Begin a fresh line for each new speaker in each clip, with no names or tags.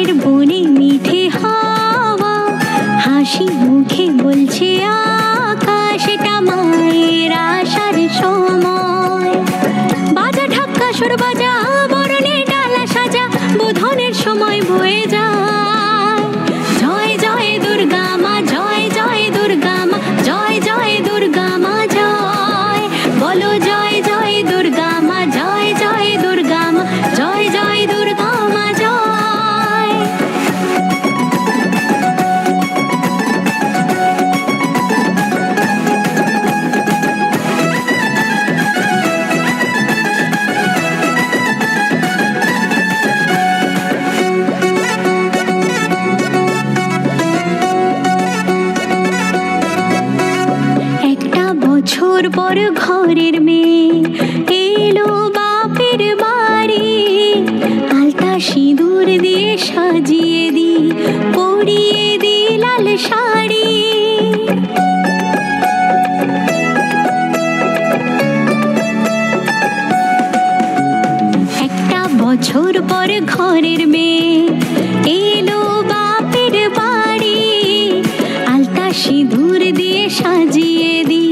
পাশের বনে মিঠে হাওয়া, হাসি মুখে বলছে আকাশ এটা মায়ের আসার সময়। বাজা ঢাক্কা সুর বাজা, বরণে ডালা সাজা, বোধনের সময় বয়ে যায়। জয় জয় দুর্গা মা, জয় জয় দুর্গা মা, জয় জয় দুর্গা মা জয়। বলো জয় জয় দুর্গা মা, জয় জয় দুর্গা মা, জয় জয় দুর্গা মা জয়। একটা বছর পর ঘরের মেয়ে এলো বাপের বাড়ি, আলতা সিঁদুর দিয়ে সাজিয়ে দি, পরিয়ে দি লাল শাড়ি। একটা বছর পর ঘরের মেয়ে এলো বাপের বাড়ি, আলতা সিঁদুর দিয়ে সাজিয়ে দি,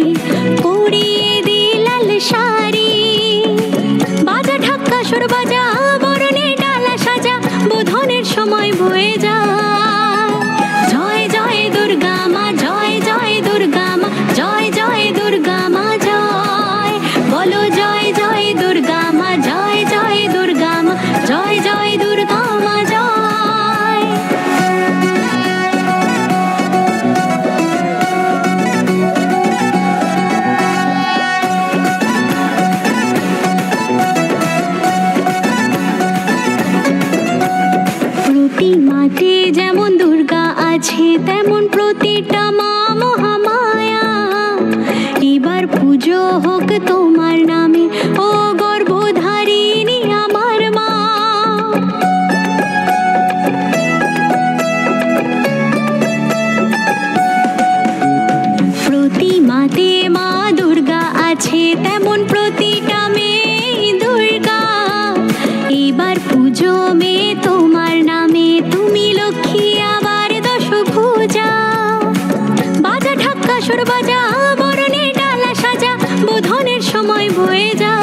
পরিয়ে দি লাল শাড়ি। বাজা ঢাক্কা সুর বাজা, বরণে ডালা সাজা, বোধনের সময় বয়ে যায়। জয় জয় দুর্গা মা, জয় জয় দুর্গা মা, জয় জয় দুর্গা মা জয়। বলো জয় জয় দুর্গা মা, জয় জয় দুর্গা মা, জয় জয় দুর্গা মা জয়। প্রতিমাতে যেমন দুর্গা আছে, তেমন প্রতিটা মা মহামায়া। এবার পুজো হোক তোমার নামে, ও গর্ভধারিণী আমার মা। প্রতিমাতে মা দুর্গা আছে, তেমন প্রতিটা মেয়ে দুর্গা। এবার পুজো মে তোমার নামে, তুমি লক্ষ্মী আবার দশভুজা। বাজা ঢাক্কা সুর বাজা, বরণে ডালা সাজা, বোধনের সময় বয়ে যায়।